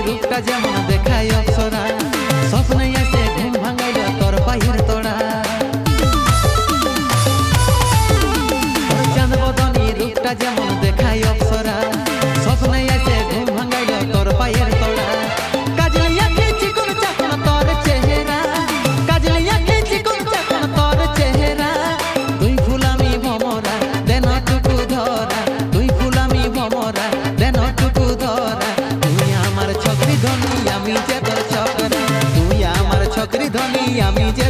রূপটা যেমন দেখায় অপ্সরা, স্বপ্নে এসে ঘুম ভাঙাইল তোর পায়ের তোড়া। তোর চাঁদ বদনী রূপটা যেমন দেখায় অপ্সরা, স্বপ্নে এসে ঘুম ভাঙাইল তোর পায়ের তোড়া। কাজলি আঁখি চিকন চাকন তোর চেহারা, কাজলি আঁখি চিকন চাকন তোর চেহারা। তুই ফুলামি ভমরা দেন টুকু ধরা, তুই ফুলামি ভমরা দেন টুকু ধরা। তুই আমার ছকরি ধনী আমি যে তোর ছকরা, তুই আমার ছকরি ধনী আমি যে